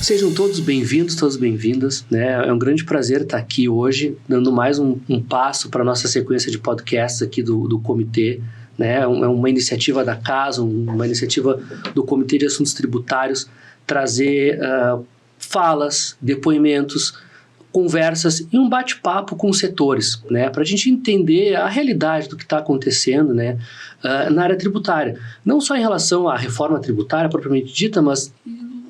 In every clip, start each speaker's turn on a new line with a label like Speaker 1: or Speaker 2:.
Speaker 1: Sejam todos bem-vindos, todas bem-vindas, né? É um grande prazer estar aqui hoje, dando mais um passo para a nossa sequência de podcasts aqui do comitê, né? É uma iniciativa da casa, uma iniciativa do Comitê de Assuntos Tributários, trazer falas, depoimentos, conversas e um bate-papo com os setores, né? Para a gente entender a realidade do que está acontecendo, né? Na área tributária. Não só em relação à reforma tributária propriamente dita, mas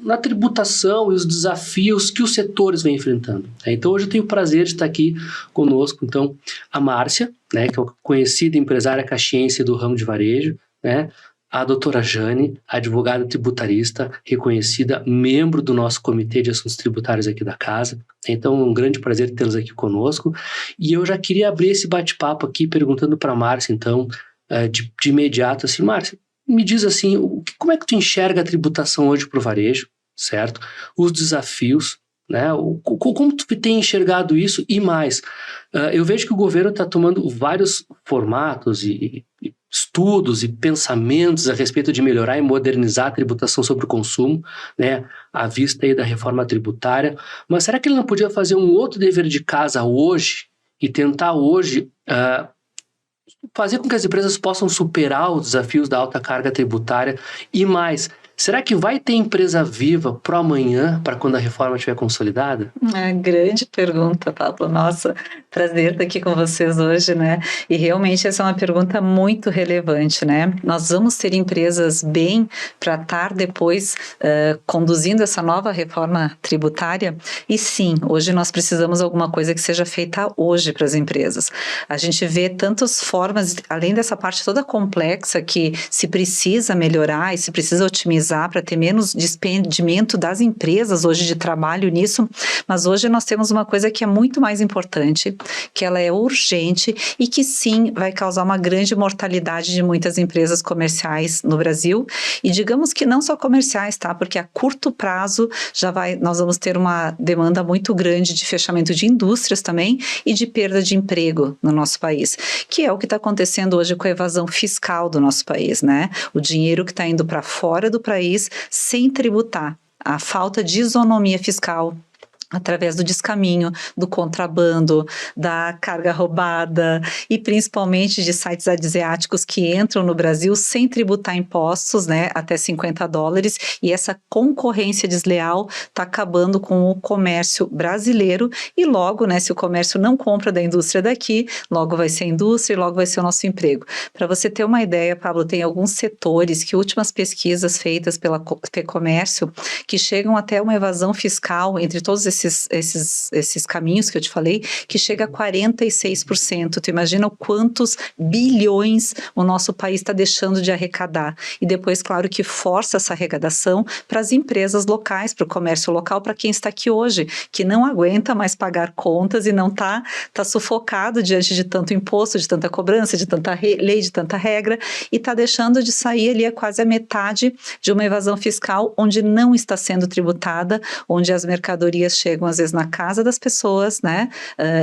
Speaker 1: na tributação e os desafios que os setores vêm enfrentando. Então, hoje eu tenho o prazer de estar aqui conosco, então, a Márcia, né, que é uma conhecida empresária caxiense do ramo de varejo, né, a doutora Jane, advogada tributarista, reconhecida, membro do nosso Comitê de Assuntos Tributários aqui da casa. Então, é um grande prazer tê-los aqui conosco. E eu já queria abrir esse bate-papo aqui perguntando para a Márcia, então, de imediato, assim, Márcia, me diz assim, como é que tu enxerga a tributação hoje para o varejo, certo? Os desafios, né? Como tu tem enxergado isso e mais? Eu vejo que o governo está tomando vários formatos e estudos e pensamentos a respeito de melhorar e modernizar a tributação sobre o consumo, né? À vista aí da reforma tributária. Mas será que ele não podia fazer um outro dever de casa hoje e tentar hoje fazer com que as empresas possam superar os desafios da alta carga tributária e mais? Será que vai ter empresa viva para amanhã, para quando a reforma estiver consolidada?
Speaker 2: Grande pergunta, Pablo. Nossa, prazer estar aqui com vocês hoje, né? E realmente essa é uma pergunta muito relevante, né? Nós vamos ter empresas bem para estar depois conduzindo essa nova reforma tributária? E sim, hoje nós precisamos de alguma coisa que seja feita hoje para as empresas. A gente vê tantas formas, além dessa parte toda complexa que se precisa melhorar e se precisa otimizar para ter menos despendimento das empresas hoje de trabalho nisso, mas hoje nós temos uma coisa que é muito mais importante, que ela é urgente e que sim vai causar uma grande mortalidade de muitas empresas comerciais no Brasil e digamos que não só comerciais, tá? Porque a curto prazo nós vamos ter uma demanda muito grande de fechamento de indústrias também e de perda de emprego no nosso país, que é o que está acontecendo hoje com a evasão fiscal do nosso país, né? O dinheiro que está indo para fora do país sem tributar, a falta de isonomia fiscal através do descaminho, do contrabando, da carga roubada e principalmente de sites asiáticos que entram no Brasil sem tributar impostos, né, até $50, e essa concorrência desleal está acabando com o comércio brasileiro e logo, né, se o comércio não compra da indústria daqui, logo vai ser a indústria e logo vai ser o nosso emprego. Para você ter uma ideia, Pablo, tem alguns setores que últimas pesquisas feitas pela FEComércio que chegam até uma evasão fiscal entre todos esses caminhos que eu te falei, que chega a 46%. Tu imagina quantos bilhões o nosso país está deixando de arrecadar. E depois, claro, que força essa arrecadação para as empresas locais, para o comércio local, para quem está aqui hoje, que não aguenta mais pagar contas e não tá sufocado diante de tanto imposto, de tanta cobrança, de tanta lei, de tanta regra, e está deixando de sair ali a quase a metade de uma evasão fiscal onde não está sendo tributada, onde as mercadorias chegam às vezes na casa das pessoas, né,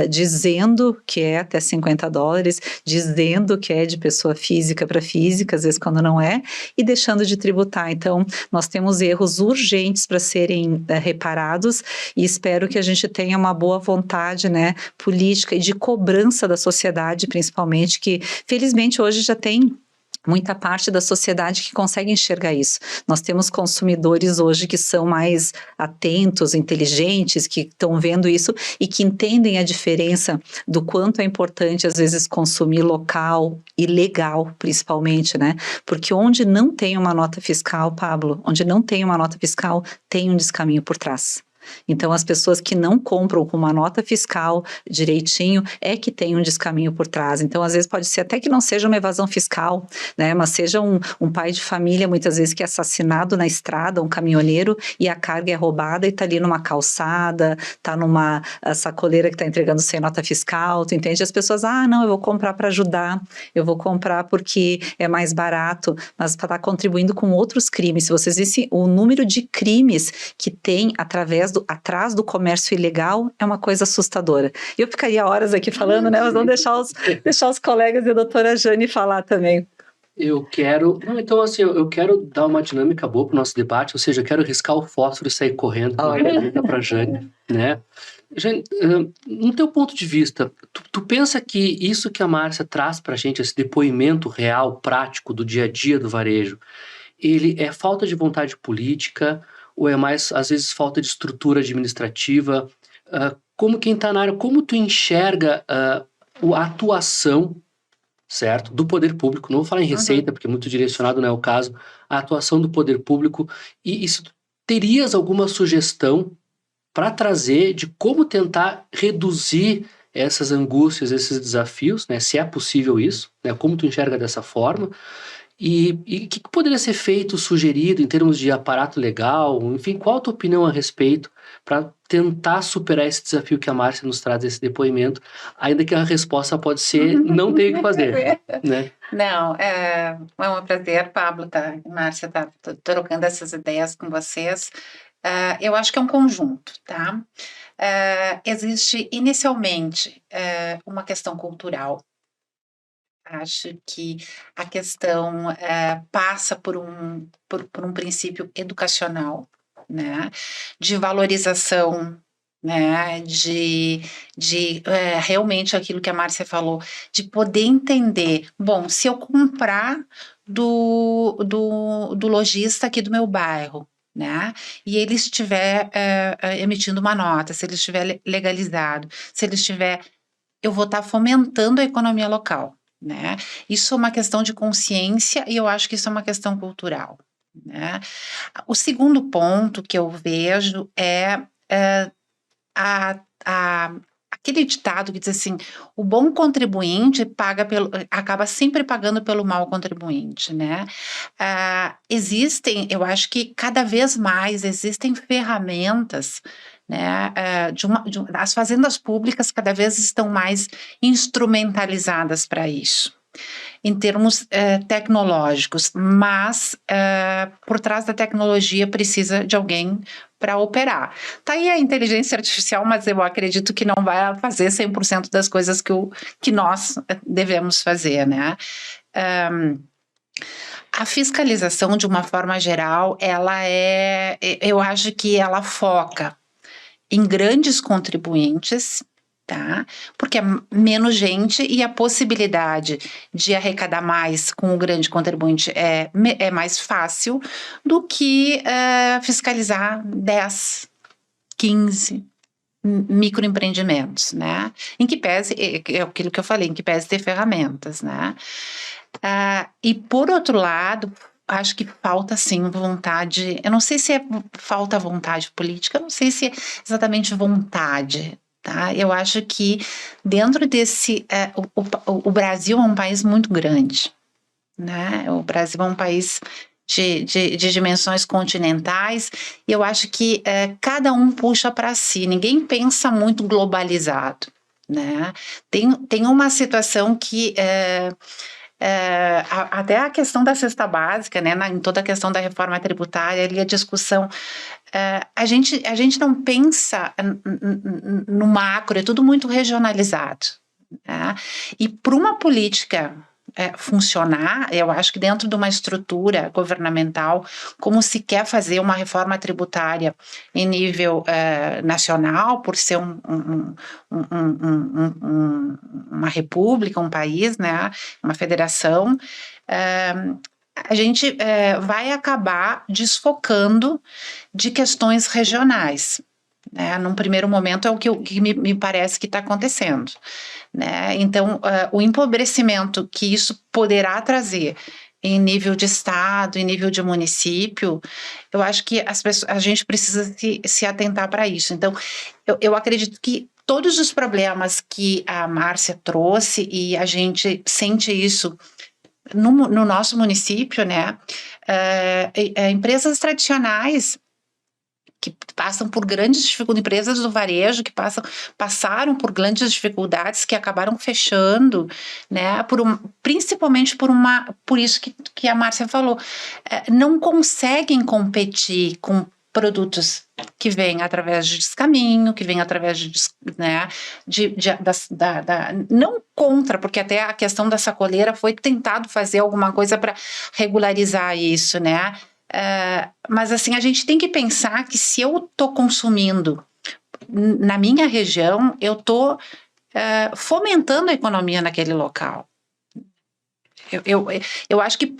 Speaker 2: dizendo que é até $50, dizendo que é de pessoa física para física, às vezes quando não é, e deixando de tributar. Então, nós temos erros urgentes para serem reparados e espero que a gente tenha uma boa vontade, né, política e de cobrança da sociedade, principalmente, que felizmente hoje já tem muita parte da sociedade que consegue enxergar isso. Nós temos consumidores hoje que são mais atentos, inteligentes, que estão vendo isso e que entendem a diferença do quanto é importante, às vezes, consumir local e legal, principalmente, né? Porque onde não tem uma nota fiscal, Pablo, onde não tem uma nota fiscal, tem um descaminho por trás. Então, as pessoas que não compram com uma nota fiscal direitinho é que tem um descaminho por trás. Então, às vezes pode ser até que não seja uma evasão fiscal, né? Mas seja um pai de família, muitas vezes, que é assassinado na estrada, um caminhoneiro, e a carga é roubada e está ali numa calçada, está numa sacoleira que está entregando sem nota fiscal, tu entende? As pessoas, não, eu vou comprar para ajudar, eu vou comprar porque é mais barato, mas para estar contribuindo com outros crimes. Se vocês vissem o número de crimes que tem atrás do comércio ilegal, é uma coisa assustadora. Eu ficaria horas aqui falando, né? Mas vamos deixar os colegas e a doutora Jane falar também.
Speaker 1: Eu quero. Não, então, assim, eu quero dar uma dinâmica boa para o nosso debate, ou seja, eu quero riscar o fósforo e sair correndo com uma pergunta para a Jane, né? Jane, no teu ponto de vista, tu pensa que isso que a Márcia traz para a gente, esse depoimento real, prático do dia a dia do varejo, ele é falta de vontade política ou é mais, às vezes, falta de estrutura administrativa? Como quem está na área, como tu enxerga a atuação, certo, do poder público? Não vou falar em receita, porque muito direcionado não é o caso, a atuação do poder público, e se tu terias alguma sugestão para trazer de como tentar reduzir essas angústias, esses desafios, né, se é possível isso, né, como tu enxerga dessa forma, e o que poderia ser feito, sugerido em termos de aparato legal, enfim, qual a tua opinião a respeito para tentar superar esse desafio que a Márcia nos traz nesse depoimento, ainda que a resposta pode ser não tem o que fazer, né?
Speaker 3: Não, é um prazer, Pablo, Márcia, tá trocando essas ideias com vocês. Eu acho que é um conjunto, tá? Existe inicialmente uma questão cultural. Acho que a questão passa por um princípio educacional, né, de valorização, né, de realmente aquilo que a Márcia falou, de poder entender, bom, se eu comprar do lojista aqui do meu bairro, né, e ele estiver emitindo uma nota, se ele estiver legalizado, se ele estiver, eu vou estar fomentando a economia local. Né? Isso é uma questão de consciência e eu acho que isso é uma questão cultural. Né? O segundo ponto que eu vejo é aquele ditado que diz assim: o bom contribuinte acaba sempre pagando pelo mau contribuinte, né? Eu acho que cada vez mais existem ferramentas, né? As fazendas públicas cada vez estão mais instrumentalizadas para isso, em termos tecnológicos, mas por trás da tecnologia precisa de alguém para operar. Tá aí a inteligência artificial, mas eu acredito que não vai fazer 100% das coisas que nós devemos fazer, né? A fiscalização, de uma forma geral, eu acho que ela foca em grandes contribuintes, tá? Porque é menos gente e a possibilidade de arrecadar mais com o grande contribuinte é mais fácil do que fiscalizar 10, 15 microempreendimentos, né? Em que pese, é aquilo que eu falei, em que pese ter ferramentas, né? E por outro lado, acho que falta sim vontade, eu não sei se falta vontade política, eu não sei se é exatamente vontade, tá? Eu acho que dentro desse, o Brasil é um país muito grande, né? O Brasil é um país de dimensões continentais, e eu acho que cada um puxa para si, ninguém pensa muito globalizado, né? Tem uma situação que até a questão da cesta básica, né, em toda a questão da reforma tributária, ali a discussão, a gente não pensa no macro, é tudo muito regionalizado, né? E para uma política funcionar, eu acho que dentro de uma estrutura governamental, como se quer fazer uma reforma tributária em nível nacional, por ser uma república, um país, né, uma federação, a gente vai acabar desfocando de questões regionais. Né? Num primeiro momento é o que me parece que está acontecendo. Né? Então, o empobrecimento que isso poderá trazer em nível de estado, em nível de município, eu acho que a gente precisa se atentar para isso. Então, eu acredito que todos os problemas que a Márcia trouxe, e a gente sente isso no nosso município, né? Empresas tradicionais que passam por grandes dificuldades, empresas do varejo que passaram por grandes dificuldades, que acabaram fechando, né, principalmente por isso que a Márcia falou, não conseguem competir com produtos que vêm através de descaminho, que vêm através né, não contra, porque até a questão da sacoleira foi tentado fazer alguma coisa para regularizar isso, né? Mas assim, a gente tem que pensar que se eu estou consumindo na minha região, eu estou fomentando a economia naquele local. Eu acho que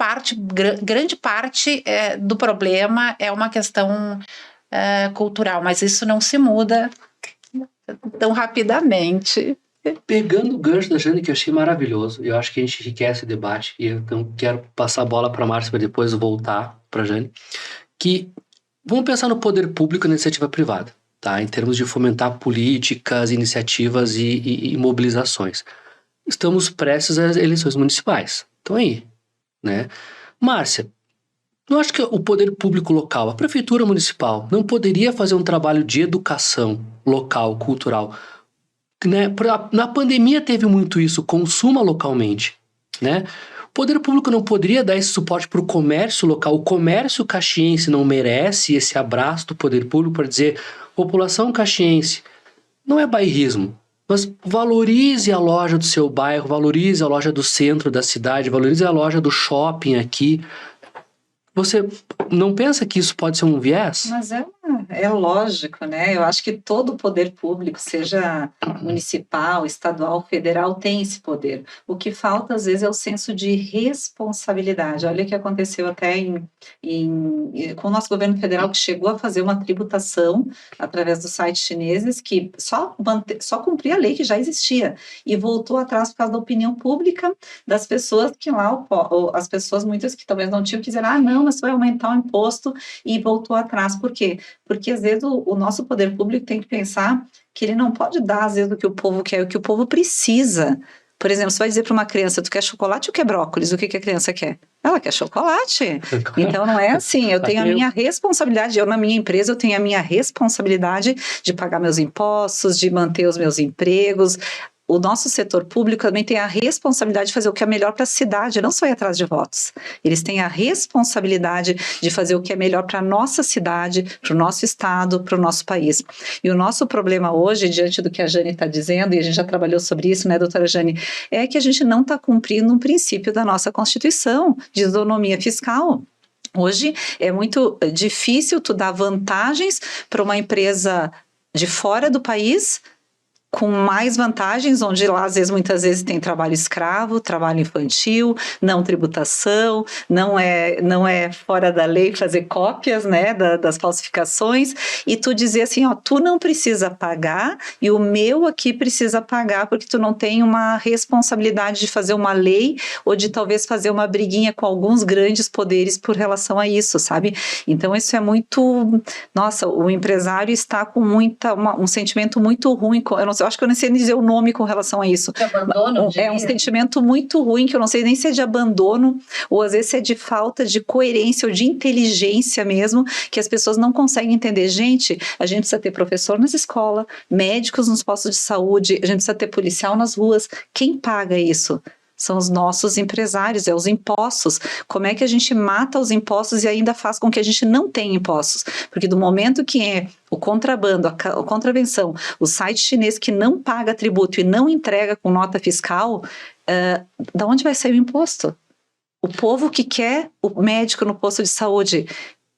Speaker 3: grande parte do problema é uma questão cultural, mas isso não se muda tão rapidamente.
Speaker 1: Pegando o gancho da Jane, que eu achei maravilhoso, eu acho que a gente enriquece o debate, e eu então quero passar a bola para a Márcia para depois voltar para a Jane, que vamos pensar no poder público e na iniciativa privada, tá? Em termos de fomentar políticas, iniciativas e mobilizações. Estamos prestes às eleições municipais. Então aí, né? Márcia, eu acho que o poder público local, a prefeitura municipal, não poderia fazer um trabalho de educação local, cultural, né? Na pandemia teve muito isso, consuma localmente, né? O poder público não poderia dar esse suporte para o comércio local. O comércio caxiense não merece esse abraço do poder público para dizer, população caxiense, não é bairrismo, mas valorize a loja do seu bairro, valorize a loja do centro da cidade, valorize a loja do shopping aqui. Você não pensa que isso pode ser um viés?
Speaker 2: Mas é lógico, né? Eu acho que todo o poder público, seja municipal, estadual, federal, tem esse poder. O que falta, às vezes, é o senso de responsabilidade. Olha o que aconteceu até com o nosso governo federal, que chegou a fazer uma tributação através dos sites chineses, que só cumpria a lei que já existia, e voltou atrás por causa da opinião pública das pessoas que lá, as pessoas, muitas que talvez não tinham, quiseram, não, mas vai aumentar o imposto, e voltou atrás. Por quê? Porque às vezes o nosso poder público tem que pensar que ele não pode dar às vezes o que o povo quer, o que o povo precisa. Por exemplo, você vai dizer para uma criança, tu quer chocolate ou quer brócolis? O que a criança quer? Ela quer chocolate. Então não é assim, eu tenho a minha responsabilidade, eu na minha empresa eu tenho a minha responsabilidade de pagar meus impostos, de manter os meus empregos. O nosso setor público também tem a responsabilidade de fazer o que é melhor para a cidade, não só ir atrás de votos. Eles têm a responsabilidade de fazer o que é melhor para a nossa cidade, para o nosso estado, para o nosso país. E o nosso problema hoje, diante do que a Jane está dizendo, e a gente já trabalhou sobre isso, né, doutora Jane, é que a gente não está cumprindo um princípio da nossa Constituição, de isonomia fiscal. Hoje é muito difícil tu dar vantagens para uma empresa de fora do país, com mais vantagens, onde lá, às vezes, muitas vezes tem trabalho escravo, trabalho infantil, não tributação, não é fora da lei fazer cópias, né, das falsificações, e tu dizer assim, ó, tu não precisa pagar e o meu aqui precisa pagar porque tu não tem uma responsabilidade de fazer uma lei ou de talvez fazer uma briguinha com alguns grandes poderes por relação a isso, sabe? Então isso é muito, nossa, o empresário está com um sentimento muito ruim, eu acho que eu nem sei dizer o nome com relação a isso.
Speaker 3: De abandono?
Speaker 2: É um sentimento muito ruim, que eu não sei nem se é de abandono, ou às vezes é de falta de coerência ou de inteligência mesmo, que as pessoas não conseguem entender. Gente, a gente precisa ter professor nas escolas, médicos nos postos de saúde, a gente precisa ter policial nas ruas. Quem paga isso? São os nossos empresários, é os impostos. Como é que a gente mata os impostos e ainda faz com que a gente não tenha impostos? Porque do momento que é o contrabando, a contravenção, o site chinês que não paga tributo e não entrega com nota fiscal, da onde vai sair o imposto? O povo que quer o médico no posto de saúde,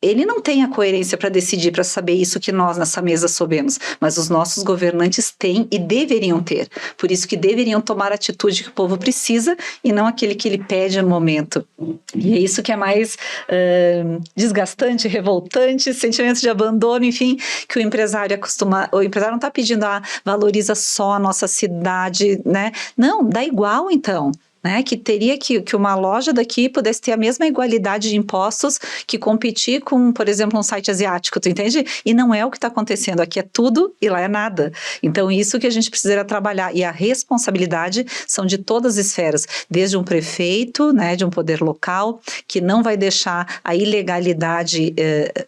Speaker 2: ele não tem a coerência para decidir, para saber isso que nós nessa mesa soubemos, mas os nossos governantes têm e deveriam ter. Por isso que deveriam tomar a atitude que o povo precisa e não aquele que ele pede no momento. E é isso que é mais desgastante, revoltante, sentimentos de abandono, enfim, que o empresário o empresário não está pedindo, valoriza só a nossa cidade, né? Não, dá igual então. Né, que teria que uma loja daqui pudesse ter a mesma igualdade de impostos que competir com, por exemplo, um site asiático, tu entende? E não é o que está acontecendo, aqui é tudo e lá é nada. Então isso que a gente precisa trabalhar, e a responsabilidade são de todas as esferas, desde um prefeito, né, de um poder local, que não vai deixar a ilegalidade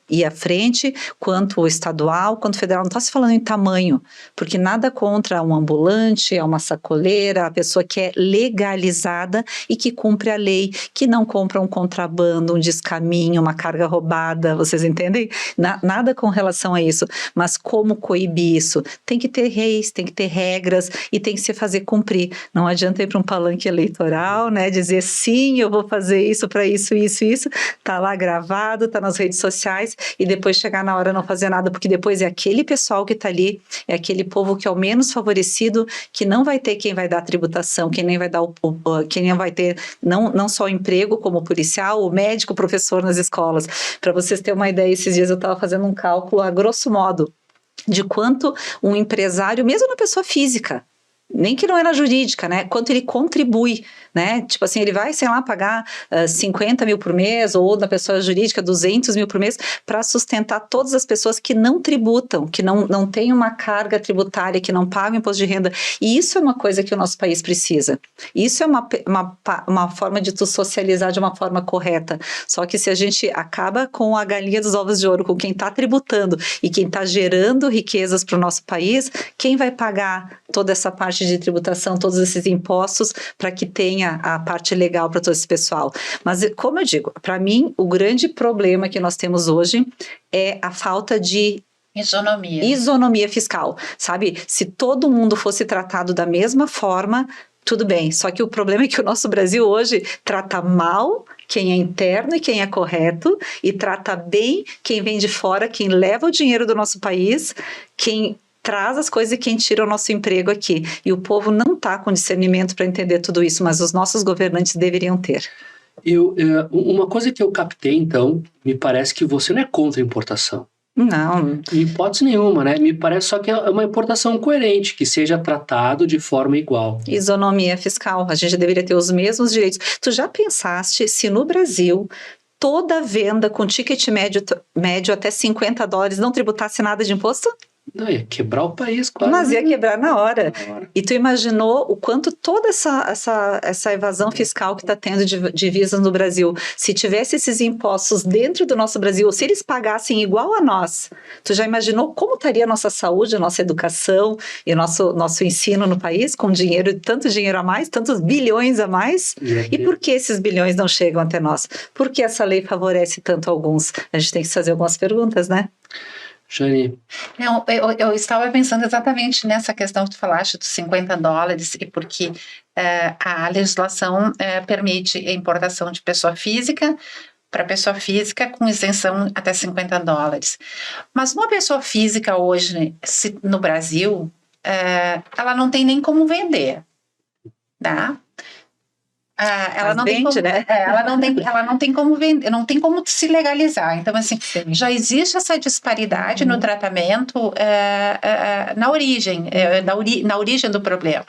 Speaker 2: ir à frente, quanto o estadual, quanto o federal. Não está se falando em tamanho, porque nada contra um ambulante, uma sacoleira, a pessoa que é legalizada organizada e que cumpre a lei, que não compra um contrabando, um descaminho, uma carga roubada, vocês entendem? Nada com relação a isso, mas como coibir isso? Tem que ter leis, tem que ter regras e tem que se fazer cumprir. Não adianta ir para um palanque eleitoral, né, dizer sim, eu vou fazer isso para isso, tá lá gravado, tá nas redes sociais e depois chegar na hora não fazer nada, porque depois é aquele pessoal que tá ali, é aquele povo que é o menos favorecido, que não vai ter quem vai dar tributação, quem nem vai dar quem nem vai ter não só o emprego como policial, o médico, o professor nas escolas. Para vocês terem uma ideia, esses dias eu estava fazendo um cálculo a grosso modo de quanto um empresário, mesmo na pessoa física, nem que não é na jurídica, né? Quanto ele contribui, né? Tipo assim, ele vai, sei lá, pagar 50 mil por mês, ou na pessoa jurídica 200 mil por mês, para sustentar todas as pessoas que não tributam, que não têm uma carga tributária, que não pagam imposto de renda. E isso é uma coisa que o nosso país precisa. Isso é uma forma de tu socializar de uma forma correta. Só que se a gente acaba com a galinha dos ovos de ouro, com quem está tributando e quem está gerando riquezas para o nosso país, quem vai pagar toda essa parte de tributação, todos esses impostos, para que tenha a parte legal para todo esse pessoal? Mas, como eu digo, para mim, o grande problema que nós temos hoje é a falta de isonomia fiscal, sabe? Se todo mundo fosse tratado da mesma forma, tudo bem. Só que o problema é que o nosso Brasil hoje trata mal quem é interno e quem é correto, e trata bem quem vem de fora, quem leva o dinheiro do nosso país, quem traz as coisas e quem tira o nosso emprego aqui. E o povo não está com discernimento para entender tudo isso, mas os nossos governantes deveriam ter.
Speaker 1: Uma coisa que eu captei, então, me parece que você não é contra a importação.
Speaker 2: Não.
Speaker 1: Em hipótese nenhuma, né? Me parece só que é uma importação coerente, que seja tratado de forma igual.
Speaker 2: Isonomia fiscal. A gente deveria ter os mesmos direitos. Tu já pensaste se no Brasil toda venda com ticket médio até $50 não tributasse nada de imposto?
Speaker 1: Não, ia quebrar o país quase.
Speaker 2: Mas ia quebrar na hora. E tu imaginou o quanto toda essa evasão fiscal que está tendo de divisas no Brasil, se tivesse esses impostos dentro do nosso Brasil, se eles pagassem igual a nós, tu já imaginou como estaria a nossa saúde, a nossa educação e o nosso ensino no país, com dinheiro, tanto dinheiro a mais, tantos bilhões a mais? E por que esses bilhões não chegam até nós? Por que essa lei favorece tanto alguns? A gente tem que fazer algumas perguntas, né?
Speaker 1: Jane.
Speaker 3: Não, eu estava pensando exatamente nessa questão que tu falaste dos $50, e porque a legislação permite a importação de pessoa física para pessoa física com isenção até $50. Mas uma pessoa física hoje, no Brasil, ela não tem nem como vender, tá? Ela não tem como, né? Ela não tem como vender, não tem como se legalizar. Então, assim, sim, já existe essa disparidade no tratamento na origem, na origem do problema.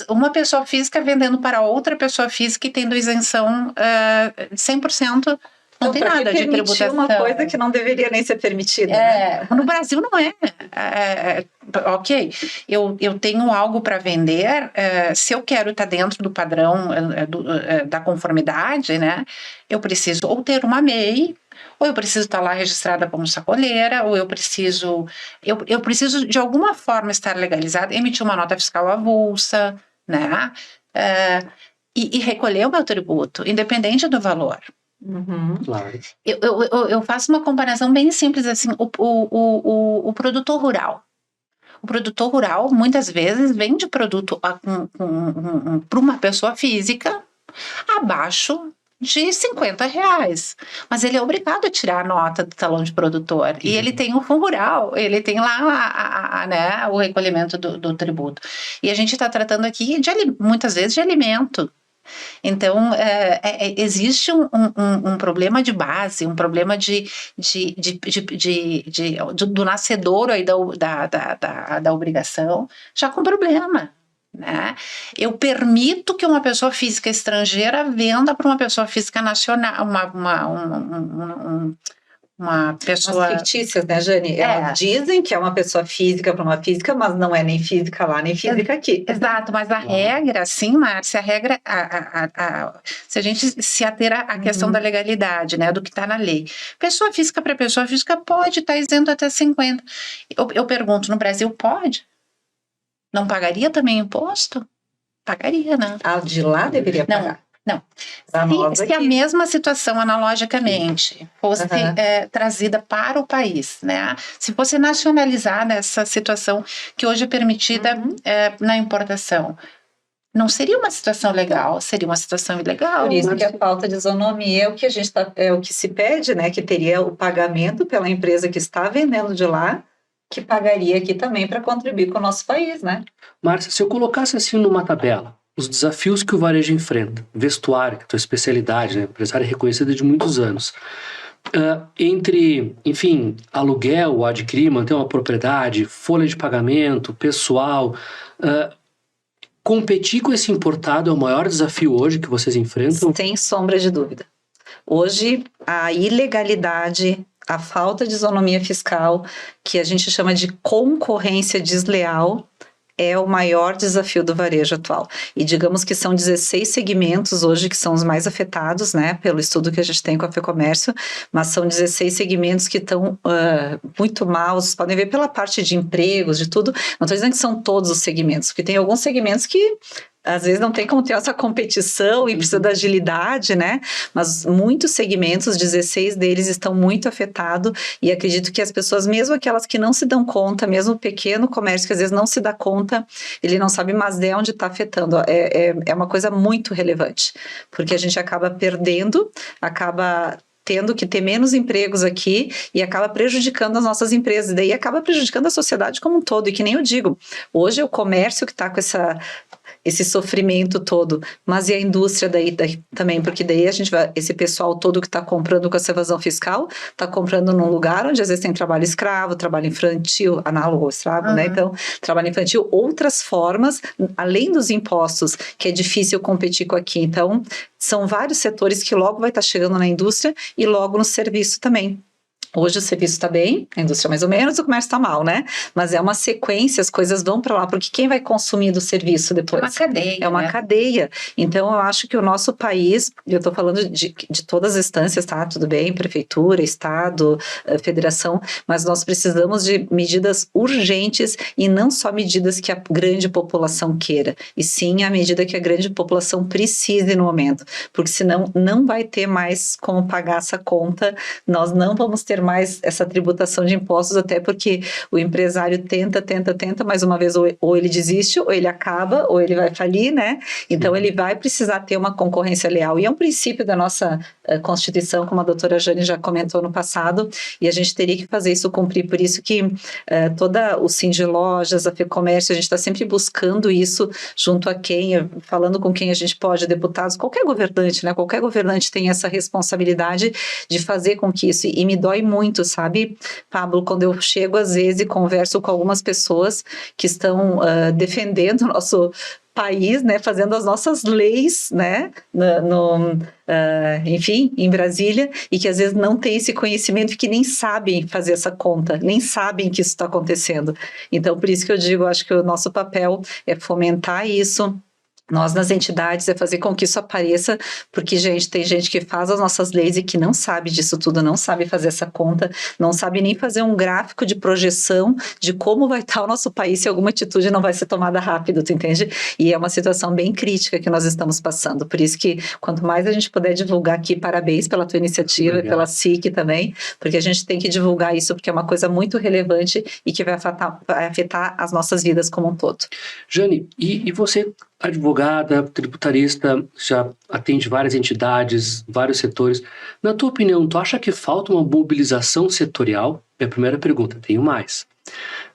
Speaker 3: Uma pessoa física vendendo para outra pessoa física e tendo isenção 100%. Não tem nada de tributação.
Speaker 2: Uma coisa que não deveria nem ser permitida. Né?
Speaker 3: No Brasil não é. Ok, eu tenho algo para vender, se eu quero estar dentro do padrão da conformidade, né, eu preciso ou ter uma MEI, ou eu preciso estar lá registrada como sacoleira, ou eu preciso de alguma forma estar legalizada, emitir uma nota fiscal avulsa, né, e recolher o meu tributo, independente do valor.
Speaker 2: Uhum.
Speaker 1: Claro.
Speaker 3: Eu faço uma comparação bem simples, assim, o produtor rural. O produtor rural, muitas vezes, vende produto para uma pessoa física abaixo de R$50, mas ele é obrigado a tirar a nota do talão de produtor, e ele tem o fundo rural, ele tem lá né, o recolhimento do tributo, e a gente está tratando aqui muitas vezes de alimento. Então, existe um problema de base, um problema do nascedor aí da obrigação, já com problema. Né? Eu permito que uma pessoa física estrangeira venda para uma pessoa física nacional, uma pessoa...
Speaker 2: As fictícias, né, Jane? Elas dizem que é uma pessoa física para uma física, mas não é nem física lá, nem física aqui.
Speaker 3: Exato, mas a regra, sim, Márcia, a regra, se a gente se ater à questão da legalidade, né, do que está na lei, pessoa física para pessoa física pode estar isento até 50. Eu pergunto, no Brasil pode? Não pagaria também imposto? pagaria, né?
Speaker 2: A de lá deveria pagar.
Speaker 3: Não. Se a
Speaker 2: aqui.
Speaker 3: mesma situação, analogicamente, fosse trazida para o país, né? Se fosse nacionalizada essa situação que hoje é permitida na importação, não seria uma situação legal, seria uma situação ilegal.
Speaker 2: Por isso que a falta de isonomia é o que a gente é o que se pede, né? Que teria o pagamento pela empresa que está vendendo de lá, que pagaria aqui também para contribuir com o nosso país, né?
Speaker 1: Márcia, se eu colocasse assim numa tabela os desafios que o varejo enfrenta, vestuário, que é a tua especialidade, né? Empresária reconhecida de muitos anos, entre, enfim, aluguel, adquirir, manter uma propriedade, folha de pagamento, pessoal, competir com esse importado é o maior desafio hoje que vocês enfrentam?
Speaker 2: Sem sombra de dúvida. Hoje, a ilegalidade, a falta de isonomia fiscal, que a gente chama de concorrência desleal, é o maior desafio do varejo atual. E digamos que são 16 segmentos hoje que são os mais afetados, né, pelo estudo que a gente tem com a FEComércio, mas são 16 segmentos que estão muito mal, vocês podem ver pela parte de empregos, de tudo. Não estou dizendo que são todos os segmentos, porque tem alguns segmentos que às vezes não tem como ter essa competição e precisa da agilidade, né? Mas muitos segmentos, 16 deles estão muito afetados e acredito que as pessoas, mesmo aquelas que não se dão conta, mesmo o pequeno comércio que às vezes não se dá conta, ele não sabe mais de onde está afetando. É uma coisa muito relevante, porque a gente acaba perdendo, acaba tendo que ter menos empregos aqui e acaba prejudicando as nossas empresas, daí acaba prejudicando a sociedade como um todo, e que nem eu digo, hoje é o comércio que está com esse sofrimento todo, mas e a indústria daí também, porque daí a gente vai, esse pessoal todo que está comprando com essa evasão fiscal, está comprando num lugar onde às vezes tem trabalho escravo, trabalho infantil, análogo ao escravo, né? Então, trabalho infantil, outras formas, além dos impostos, que é difícil competir com aqui. Então, são vários setores que logo vai estar chegando na indústria e logo no serviço também. Hoje o serviço está bem, a indústria mais ou menos, o comércio está mal, né? Mas é uma sequência, as coisas vão para lá, porque quem vai consumir do serviço depois?
Speaker 3: É uma cadeia.
Speaker 2: É uma cadeia. Então, eu acho que o nosso país, eu estou falando de todas as instâncias, tá? Tudo bem, prefeitura, estado, federação, mas nós precisamos de medidas urgentes e não só medidas que a grande população queira, e sim a medida que a grande população precise no momento, porque senão não vai ter mais como pagar essa conta, nós não vamos ter mais essa tributação de impostos, até porque o empresário tenta, mais uma vez, ou ele desiste, ou ele acaba, ou ele vai falir, né? Então, ele vai precisar ter uma concorrência leal. E é um princípio da nossa Constituição, como a doutora Jane já comentou no passado, e a gente teria que fazer isso cumprir. Por isso que toda o Sindilojas, a FEComércio, a gente está sempre buscando isso junto a quem, falando com quem a gente pode, deputados, qualquer governante, né? Qualquer governante tem essa responsabilidade de fazer com que isso, e me dói muito, sabe, Pablo, quando eu chego às vezes e converso com algumas pessoas que estão defendendo o nosso país, né, fazendo as nossas leis, né, enfim, em Brasília, e que às vezes não tem esse conhecimento, que nem sabem fazer essa conta, nem sabem que isso está acontecendo. Então, por isso que eu digo, acho que o nosso papel é fomentar isso. Nós, nas entidades, é fazer com que isso apareça, porque, gente, tem gente que faz as nossas leis e que não sabe disso tudo, não sabe fazer essa conta, não sabe nem fazer um gráfico de projeção de como vai estar o nosso país se alguma atitude não vai ser tomada rápido, tu entende? E é uma situação bem crítica que nós estamos passando, por isso que quanto mais a gente puder divulgar aqui, parabéns pela tua iniciativa, pela SIC também, porque a gente tem que divulgar isso, porque é uma coisa muito relevante e que vai afetar as nossas vidas como um todo.
Speaker 1: Jane, e você, advogada, tributarista, já atende várias entidades, vários setores. Na tua opinião, tu acha que falta uma mobilização setorial? É a primeira pergunta, tenho mais.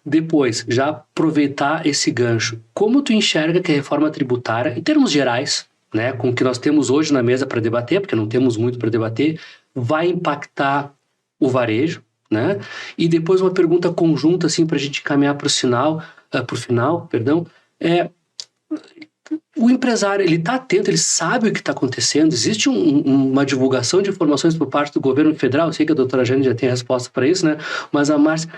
Speaker 1: Depois, já aproveitar esse gancho. Como tu enxerga que a reforma tributária, em termos gerais, né, com o que nós temos hoje na mesa para debater, porque não temos muito para debater, vai impactar o varejo, né? E depois uma pergunta conjunta, assim, para a gente caminhar para o final, o empresário, ele está atento, ele sabe o que está acontecendo, existe uma divulgação de informações por parte do governo federal, eu sei que a doutora Jane já tem a resposta para isso, né? Mas a Márcia,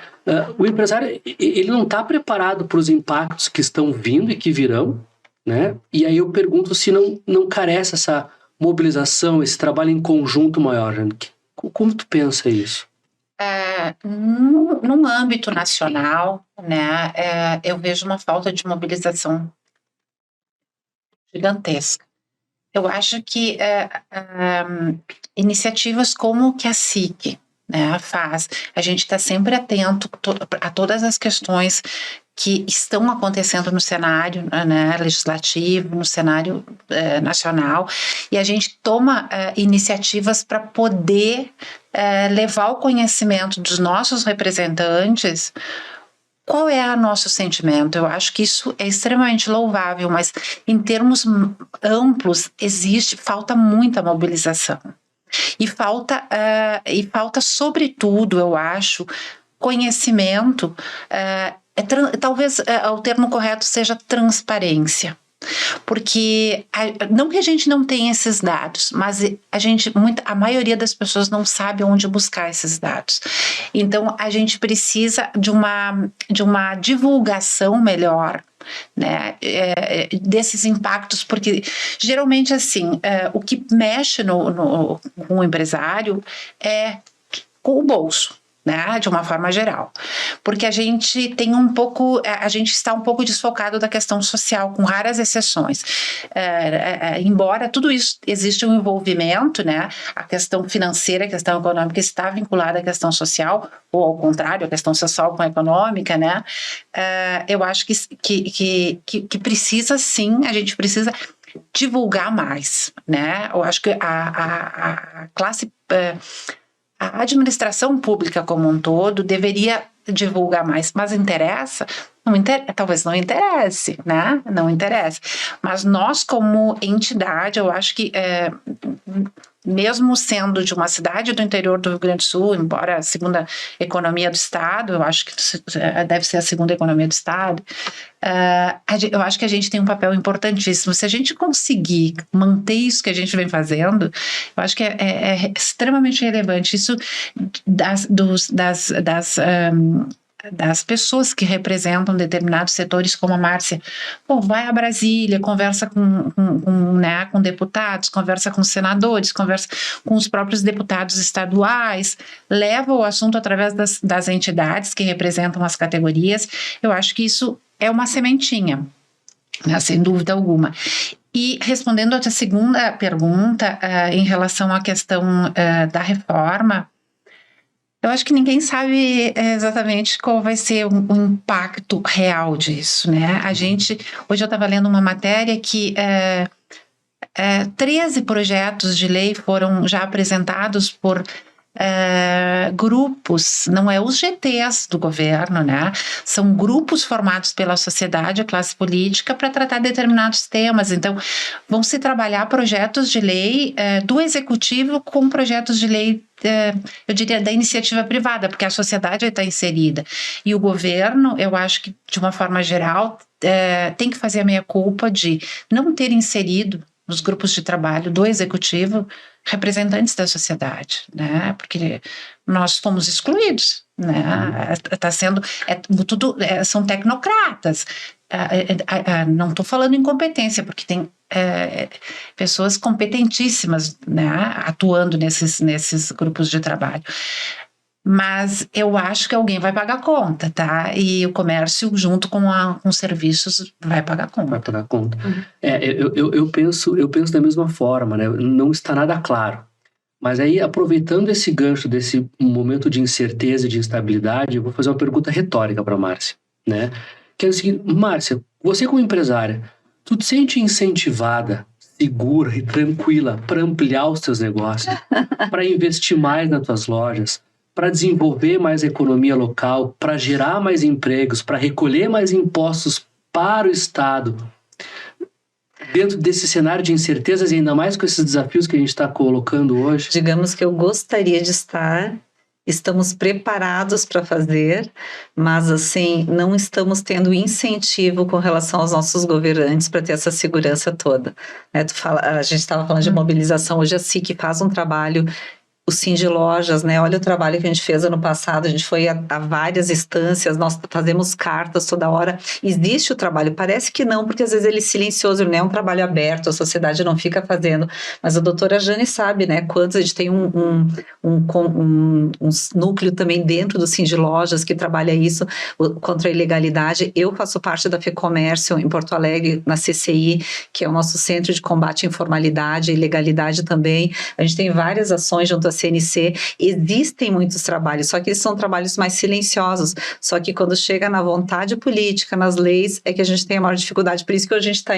Speaker 1: o empresário, ele não está preparado para os impactos que estão vindo e que virão, né? E aí eu pergunto se não carece essa mobilização, esse trabalho em conjunto maior, Jane. Como tu pensa isso?
Speaker 3: Num âmbito nacional, né, eu vejo uma falta de mobilização gigantesca. Eu acho que iniciativas como que a SIC, né, faz, a gente está sempre atento a todas as questões que estão acontecendo no cenário, né, legislativo, no cenário nacional, e a gente toma iniciativas para poder levar o conhecimento dos nossos representantes. Qual é o nosso sentimento? Eu acho que isso é extremamente louvável, mas em termos amplos falta muita mobilização. E falta, sobretudo, eu acho, conhecimento. Talvez o termo correto seja transparência. Porque, não que a gente não tenha esses dados, mas a maioria das pessoas não sabe onde buscar esses dados. Então, a gente precisa de uma divulgação melhor, né, desses impactos, porque geralmente assim, o que mexe com o empresário é com o bolso, né, de uma forma geral, porque a gente está um pouco desfocado da questão social, com raras exceções, embora tudo isso existe um envolvimento, né, a questão financeira, a questão econômica está vinculada à questão social, ou ao contrário, a questão social com a econômica, né, eu acho que precisa sim, a gente precisa divulgar mais, né, eu acho que a classe... A administração pública como um todo deveria divulgar mais, mas talvez não interesse, né? Não interessa. Mas nós, como entidade, eu acho que, mesmo sendo de uma cidade do interior do Rio Grande do Sul, embora a segunda economia do Estado, eu acho que deve ser a segunda economia do Estado, eu acho que a gente tem um papel importantíssimo. Se a gente conseguir manter isso que a gente vem fazendo, eu acho que é extremamente relevante. Isso das pessoas que representam determinados setores, como a Márcia, vai a Brasília, conversa com deputados, conversa com senadores, conversa com os próprios deputados estaduais, leva o assunto através das entidades que representam as categorias. Eu acho que isso é uma sementinha, né, sem dúvida alguma. E respondendo a segunda pergunta, em relação à questão da reforma, eu acho que ninguém sabe exatamente qual vai ser o impacto real disso, né? Hoje eu estava lendo uma matéria que 13 projetos de lei foram já apresentados por grupos, não é os GTs do governo, né? São grupos formados pela sociedade, a classe política, para tratar determinados temas. Então, vão se trabalhar projetos de lei do executivo com projetos de lei, eu diria, da iniciativa privada, porque a sociedade está inserida. E o governo, eu acho que, de uma forma geral, tem que fazer a meia-culpa de não ter inserido nos grupos de trabalho do executivo representantes da sociedade, né? Porque nós fomos excluídos, né? Está sendo são tecnocratas. Não estou falando incompetência, porque tem pessoas competentíssimas, né, atuando nesses grupos de trabalho. Mas eu acho que alguém vai pagar a conta, tá? E o comércio, junto com os serviços, vai pagar a conta.
Speaker 1: Vai pagar a conta. Eu penso da mesma forma, né? Não está nada claro. Mas aí, aproveitando esse gancho desse momento de incerteza e de instabilidade, eu vou fazer uma pergunta retórica para a Márcia, né? Que é o seguinte: Márcia, você como empresária, tu te sente incentivada, segura e tranquila para ampliar os teus negócios, para investir mais nas tuas lojas, para desenvolver mais a economia local, para gerar mais empregos, para recolher mais impostos para o Estado, dentro desse cenário de incertezas e ainda mais com esses desafios que a gente está colocando hoje?
Speaker 2: Digamos que eu gostaria de estar, estamos preparados para fazer, mas assim, não estamos tendo incentivo com relação aos nossos governantes para ter essa segurança toda. A gente estava falando de mobilização, hoje a SIC faz um trabalho o Cindy Lojas, né? Olha o trabalho que a gente fez ano passado, a gente foi a várias instâncias, nós fazemos cartas toda hora. Existe o trabalho, parece que não, porque às vezes ele é silencioso, não é um trabalho aberto, a sociedade não fica fazendo. Mas a doutora Jane sabe, né? Quantos a gente tem um núcleo também dentro do Cindy Lojas que trabalha isso contra a ilegalidade. Eu faço parte da FEComércio em Porto Alegre, na CCI, que é o nosso Centro de Combate à Informalidade e Ilegalidade também. A gente tem várias ações junto à CNC, existem muitos trabalhos, só que eles são trabalhos mais silenciosos, só que quando chega na vontade política, nas leis, é que a gente tem a maior dificuldade, por isso que a gente está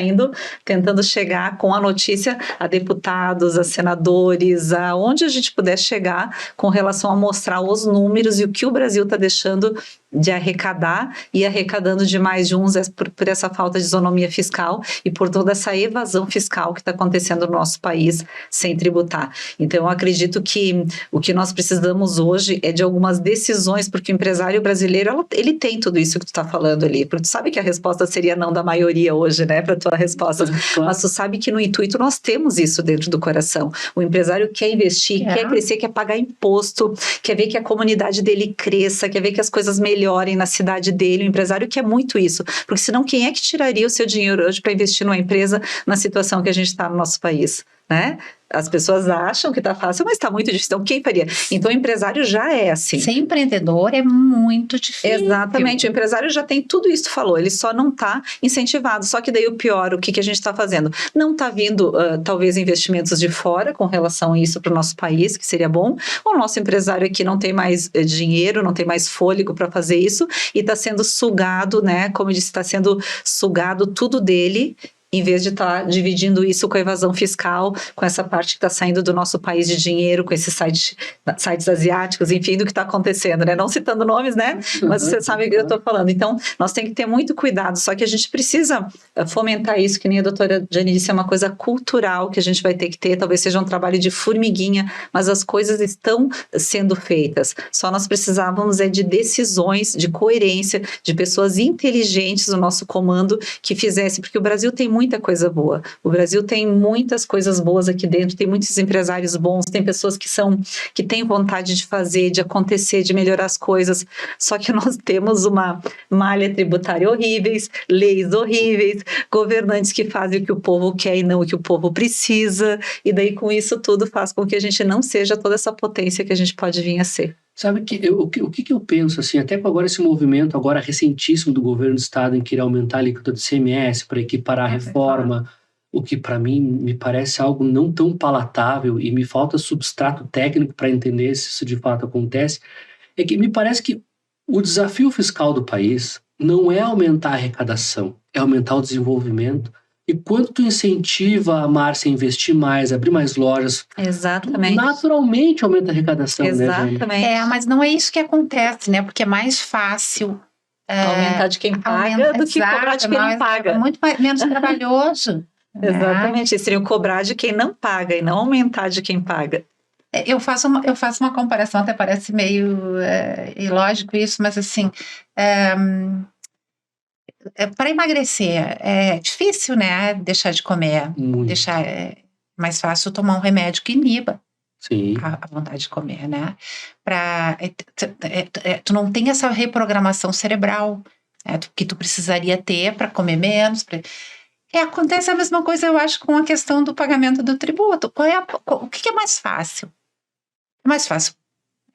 Speaker 2: tentando chegar com a notícia a deputados, a senadores, aonde a gente puder chegar com relação a mostrar os números e o que o Brasil está deixando de arrecadar e arrecadando de mais de uns por essa falta de isonomia fiscal e por toda essa evasão fiscal que está acontecendo no nosso país sem tributar. Então, eu acredito que o que nós precisamos hoje é de algumas decisões, porque o empresário brasileiro, ele tem tudo isso que tu está falando ali, porque tu sabe que a resposta seria não da maioria hoje, né, para tua resposta, claro. Mas tu sabe que no intuito nós temos isso dentro do coração. O empresário quer investir, quer crescer, quer pagar imposto, quer ver que a comunidade dele cresça, quer ver que as coisas melhorem na cidade dele, o empresário quer muito isso, porque senão quem é que tiraria o seu dinheiro hoje para investir numa empresa na situação que a gente está no nosso país, né? As pessoas acham que está fácil, mas está muito difícil. Então, quem faria? Então, o empresário já é assim.
Speaker 3: Ser empreendedor é muito difícil.
Speaker 2: Exatamente. O empresário já tem tudo isso que tu falou. Ele só não está incentivado. Só que daí o pior, o que a gente está fazendo? Não está vindo, talvez, investimentos de fora com relação a isso para o nosso país, que seria bom. O nosso empresário aqui não tem mais dinheiro, não tem mais fôlego para fazer isso e está sendo sugado, né? Como eu disse, está sendo sugado tudo dele, em vez de estar dividindo isso com a evasão fiscal, com essa parte que está saindo do nosso país de dinheiro, com esses sites asiáticos, enfim, do que está acontecendo, né? Não citando nomes, né? Mas você sabe o que eu estou falando. Então, nós temos que ter muito cuidado, só que a gente precisa fomentar isso, que nem a doutora Jane disse, é uma coisa cultural que a gente vai ter que ter, talvez seja um trabalho de formiguinha, mas as coisas estão sendo feitas. Só nós precisávamos de decisões, de coerência, de pessoas inteligentes no nosso comando que fizessem, porque o Brasil tem muita coisa boa. O Brasil tem muitas coisas boas aqui dentro, tem muitos empresários bons, tem pessoas que têm vontade de fazer, de acontecer, de melhorar as coisas, só que nós temos uma malha tributária horríveis, leis horríveis, governantes que fazem o que o povo quer e não o que o povo precisa, e daí com isso tudo faz com que a gente não seja toda essa potência que a gente pode vir a ser.
Speaker 1: Sabe o que eu penso, assim, até com agora esse movimento agora recentíssimo do governo do estado em querer aumentar a alíquota do ICMS para equiparar a reforma, o que para mim me parece algo não tão palatável e me falta substrato técnico para entender se isso de fato acontece, é que me parece que o desafio fiscal do país não é aumentar a arrecadação, é aumentar o desenvolvimento. E quando tu incentiva a Márcia a investir mais, abrir mais lojas,
Speaker 2: exatamente,
Speaker 1: naturalmente aumenta a arrecadação.
Speaker 2: Exatamente.
Speaker 1: Né,
Speaker 3: mas não é isso que acontece, né? Porque é mais fácil
Speaker 2: aumentar de quem paga do que cobrar de quem não paga.
Speaker 3: É muito menos trabalhoso.
Speaker 2: Exatamente, né? Seria cobrar de quem não paga e não aumentar de quem paga.
Speaker 3: Eu faço uma comparação, até parece meio ilógico isso, mas assim... para emagrecer é difícil, né? Deixar de comer. É mais fácil tomar um remédio que iniba a vontade de comer, né? Tu não tem essa reprogramação cerebral, né, que tu precisaria ter para comer menos. Acontece a mesma coisa, eu acho, com a questão do pagamento do tributo. O que é mais fácil? É mais fácil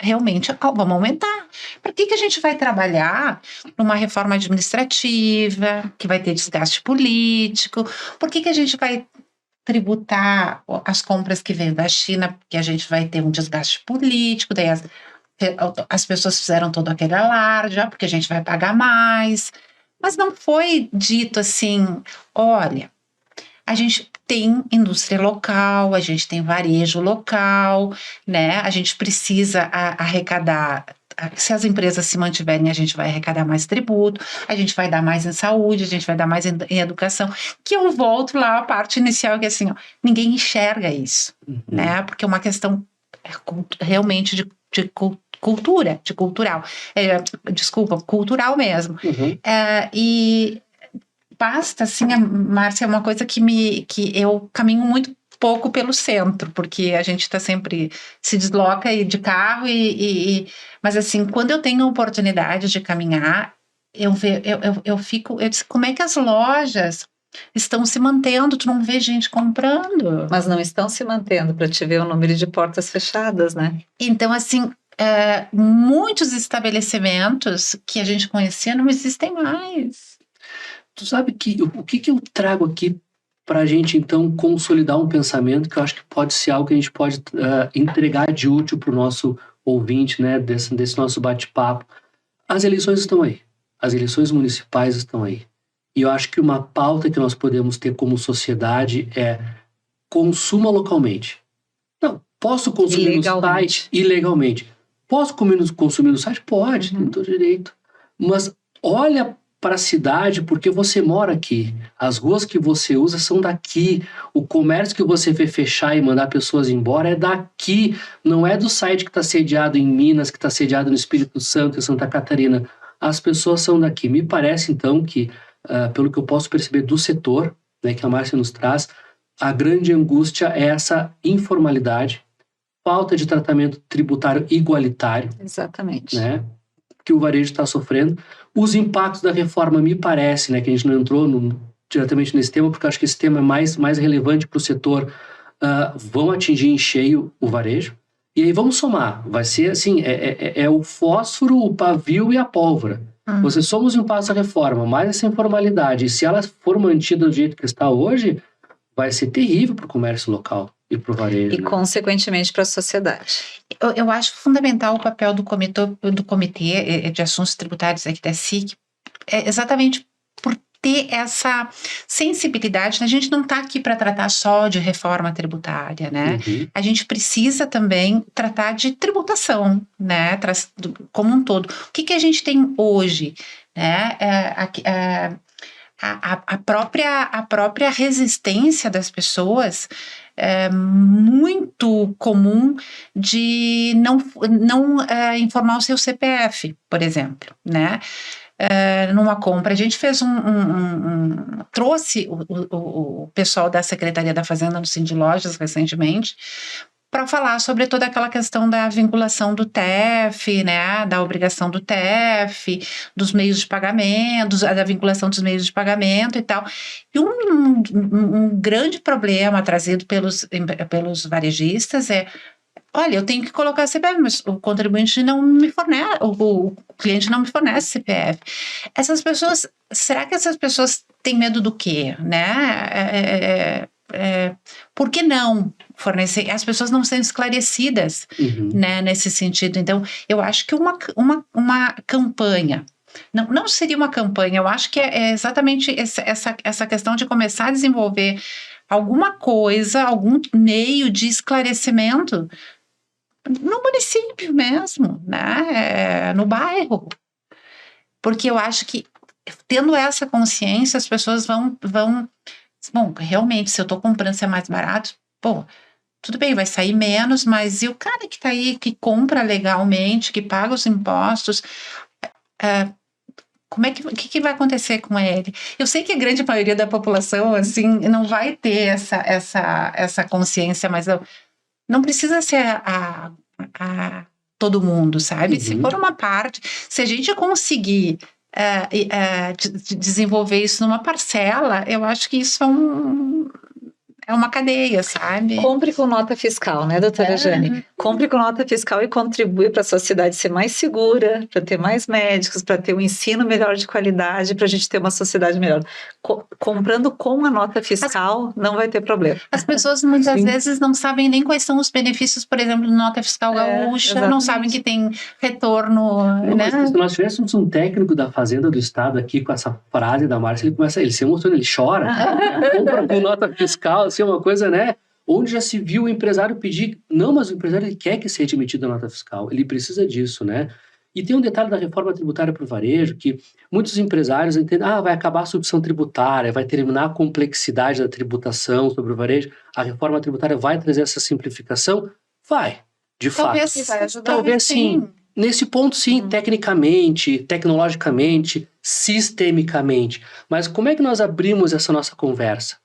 Speaker 3: realmente, vamos aumentar. Para que a gente vai trabalhar numa reforma administrativa, que vai ter desgaste político? Por que a gente vai tributar as compras que vêm da China, porque a gente vai ter um desgaste político, daí as pessoas fizeram todo aquele alarde, porque a gente vai pagar mais. Mas não foi dito assim, olha, a gente tem indústria local, a gente tem varejo local, né? A gente precisa arrecadar. Se as empresas se mantiverem, a gente vai arrecadar mais tributo, a gente vai dar mais em saúde, a gente vai dar mais em educação. Que eu volto lá à parte inicial, que é assim, ninguém enxerga isso, né? Porque é uma questão realmente de cultural. Cultural mesmo. E basta, assim, Márcia, é uma coisa que eu caminho muito pouco pelo centro, porque a gente sempre se desloca de carro, mas assim, quando eu tenho a oportunidade de caminhar, eu disse, como é que as lojas estão se mantendo? Tu não vê gente comprando.
Speaker 2: Mas não estão se mantendo, para te ver o número de portas fechadas, né?
Speaker 3: Então, assim, muitos estabelecimentos que a gente conhecia não existem mais.
Speaker 1: Tu sabe que o que eu trago aqui para a gente, então, consolidar um pensamento que eu acho que pode ser algo que a gente pode entregar de útil para o nosso ouvinte, né, desse nosso bate-papo. As eleições estão aí. As eleições municipais estão aí. E eu acho que uma pauta que nós podemos ter como sociedade é consuma localmente. Não, posso consumir no site ilegalmente. Posso consumir no site? Pode, tem todo direito. Mas olha para a cidade, porque você mora aqui. As ruas que você usa são daqui. O comércio que você vê fechar e mandar pessoas embora é daqui. Não é do site que está sediado em Minas, que está sediado no Espírito Santo, em Santa Catarina. As pessoas são daqui. Me parece, então, que, pelo que eu posso perceber do setor, né, que a Márcia nos traz, a grande angústia é essa informalidade, falta de tratamento tributário igualitário.
Speaker 2: Exatamente.
Speaker 1: Né, que o varejo está sofrendo. Os impactos da reforma, me parece, né, que a gente não entrou diretamente nesse tema, porque eu acho que esse tema é mais relevante para o setor, vão atingir em cheio o varejo. E aí vamos somar, vai ser assim, é o fósforo, o pavio e a pólvora. Você somos um passo à reforma, mais essa informalidade, e se ela for mantida do jeito que está hoje, vai ser terrível para o comércio local e para o varejo.
Speaker 2: E, consequentemente, para a sociedade.
Speaker 3: Eu acho fundamental o papel do comitê de assuntos tributários aqui da SIC, exatamente por ter essa sensibilidade. A gente não está aqui para tratar só de reforma tributária, né? A gente precisa também tratar de tributação, né? Como um todo. O que a gente tem hoje, né? A própria resistência das pessoas é muito comum de não informar o seu CPF, por exemplo, né? Numa compra, a gente fez trouxe o pessoal da Secretaria da Fazenda no Cindy Lojas recentemente para falar sobre toda aquela questão da vinculação do TEF, né, da obrigação do TEF, dos meios de pagamento, da vinculação dos meios de pagamento e tal. E um grande problema trazido pelos varejistas é: olha, eu tenho que colocar CPF, mas o contribuinte não me fornece, o cliente não me fornece CPF. Essas pessoas, será que essas pessoas têm medo do quê, né? Por que não fornecer? As pessoas não são esclarecidas, né, nesse sentido. Então, eu acho que uma campanha, não seria uma campanha, eu acho que é exatamente essa questão de começar a desenvolver alguma coisa, algum meio de esclarecimento no município mesmo, né, no bairro. Porque eu acho que, tendo essa consciência, as pessoas vão bom, realmente, se eu estou comprando, se é mais barato, pô, tudo bem, vai sair menos, mas e o cara que está aí, que compra legalmente, que paga os impostos, o que vai acontecer com ele? Eu sei que a grande maioria da população, assim, não vai ter essa consciência, mas não precisa ser a todo mundo, sabe? Se for uma parte, se a gente conseguir desenvolver isso numa parcela, eu acho que isso é uma cadeia, sabe?
Speaker 2: Compre com nota fiscal, né, doutora Jane? Compre com nota fiscal e contribui para a sua cidade ser mais segura, para ter mais médicos, para ter um ensino melhor de qualidade, para a gente ter uma sociedade melhor. Comprando com a nota fiscal, não vai ter problema.
Speaker 3: As pessoas muitas vezes não sabem nem quais são os benefícios, por exemplo, de nota fiscal gaúcha, não sabem que tem retorno, né?
Speaker 1: Se nós tivéssemos um técnico da Fazenda do Estado aqui com essa frase da Márcia, ele se emociona, ele chora. Compra com nota fiscal, assim, uma coisa, né? Onde já se viu o empresário pedir... Não, mas o empresário ele quer que seja emitida a nota fiscal. Ele precisa disso, né? E tem um detalhe da reforma tributária para o varejo, que muitos empresários entendem, vai acabar a substituição tributária, vai terminar a complexidade da tributação sobre o varejo, a reforma tributária vai trazer essa simplificação? Vai, de
Speaker 3: Talvez
Speaker 1: fato.
Speaker 3: Vai ajudar.
Speaker 1: Talvez sim. Nesse ponto, sim, tecnicamente, tecnologicamente, sistemicamente. Mas como é que nós abrimos essa nossa conversa?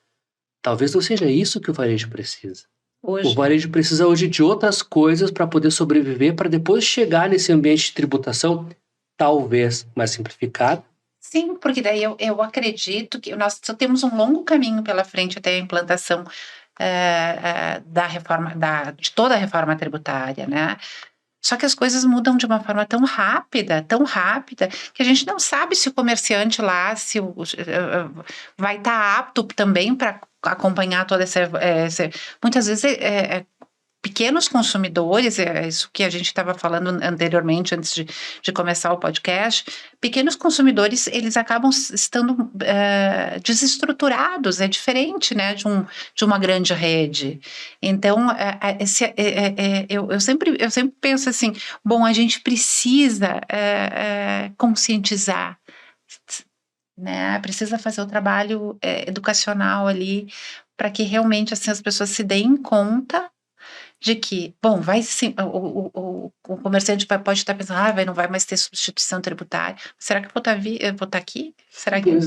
Speaker 1: Talvez não seja isso que o varejo precisa.
Speaker 2: Hoje,
Speaker 1: O varejo precisa hoje de outras coisas para poder sobreviver, para depois chegar nesse ambiente de tributação, talvez mais simplificado.
Speaker 3: Sim, porque daí eu acredito que nós só temos um longo caminho pela frente até a implantação da reforma, de toda a reforma tributária, né? Só que as coisas mudam de uma forma tão rápida, que a gente não sabe se o comerciante lá vai estar apto também para acompanhar toda essa. Muitas vezes pequenos consumidores, é isso que a gente estava falando anteriormente, antes de começar o podcast, pequenos consumidores, eles acabam estando desestruturados, é diferente, né, de uma grande rede. Então, eu sempre penso assim, bom, a gente precisa conscientizar, né, precisa fazer o trabalho educacional ali, para que realmente assim, as pessoas se deem conta de que, bom, vai sim, o comerciante pode estar pensando, não vai mais ter substituição tributária. Será que eu vou estar aqui? Será que...
Speaker 1: Pois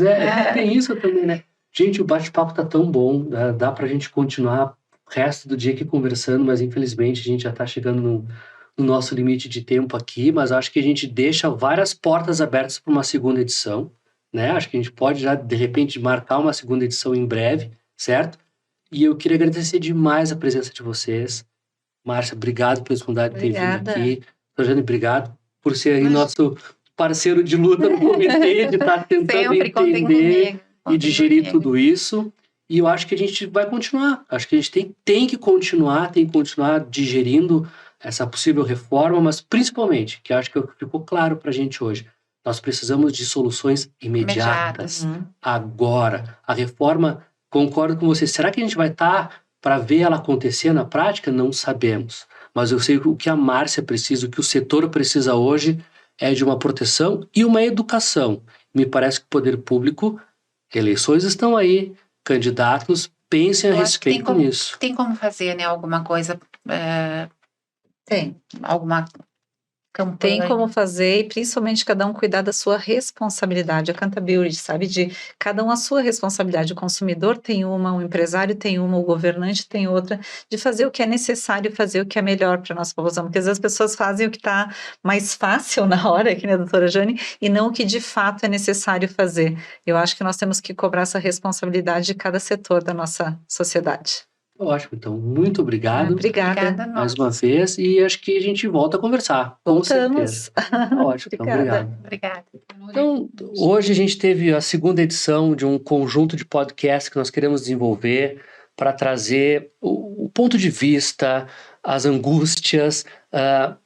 Speaker 1: tem isso também, né? Gente, o bate-papo tá tão bom, dá pra gente continuar o resto do dia aqui conversando, mas infelizmente a gente já tá chegando no nosso limite de tempo aqui, mas acho que a gente deixa várias portas abertas para uma segunda edição, né? Acho que a gente pode já, de repente, marcar uma segunda edição em breve, certo? E eu queria agradecer demais a presença de vocês. Márcia, obrigado pela disponibilidade de ter vindo aqui. Jane, obrigado por ser aí nosso parceiro de luta no comitê, de estar tentando entender e digerir tudo isso. E eu acho que a gente vai continuar. Acho que a gente tem que continuar digerindo essa possível reforma, mas principalmente, que acho que ficou claro para a gente hoje, nós precisamos de soluções imediatas. Agora. A reforma, concordo com você, será que a gente vai estar para ver ela acontecer na prática? Não sabemos. Mas eu sei o que a Márcia precisa, o que o setor precisa hoje é de uma proteção e uma educação. Me parece que o poder público, eleições estão aí, candidatos, pensem a respeito nisso.
Speaker 3: Tem como fazer, né, alguma coisa...
Speaker 2: Tem.
Speaker 3: Alguma campanha.
Speaker 2: Tem como fazer, e principalmente cada um cuidar da sua responsabilidade, accountability, sabe? De cada um a sua responsabilidade. O consumidor tem uma, o empresário tem uma, o governante tem outra, de fazer o que é necessário, fazer o que é melhor para a nossa população. Porque às vezes as pessoas fazem o que está mais fácil na hora, aqui, né, doutora Jane, e não o que de fato é necessário fazer. Eu acho que nós temos que cobrar essa responsabilidade de cada setor da nossa sociedade.
Speaker 1: Ótimo, então, muito obrigado.
Speaker 2: Obrigada
Speaker 1: mais uma vez, e acho que a gente volta a conversar.
Speaker 2: Voltamos.
Speaker 1: Ótimo, então, obrigado.
Speaker 3: Obrigada.
Speaker 1: Então, hoje a gente teve a segunda edição de um conjunto de podcasts que nós queremos desenvolver para trazer o ponto de vista, as angústias,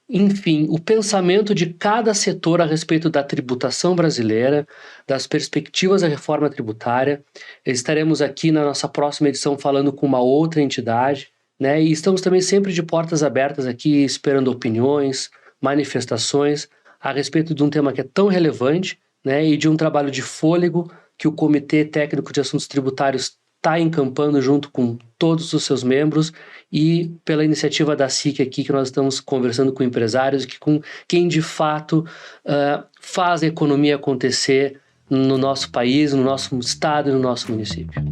Speaker 1: enfim, o pensamento de cada setor a respeito da tributação brasileira, das perspectivas da reforma tributária. Estaremos aqui na nossa próxima edição falando com uma outra entidade, né? E estamos também sempre de portas abertas aqui, esperando opiniões, manifestações a respeito de um tema que é tão relevante, né? E de um trabalho de fôlego que o Comitê Técnico de Assuntos Tributários está encampando junto com todos os seus membros e pela iniciativa da SIC aqui, que nós estamos conversando com empresários, com quem de fato faz a economia acontecer no nosso país, no nosso estado e no nosso município.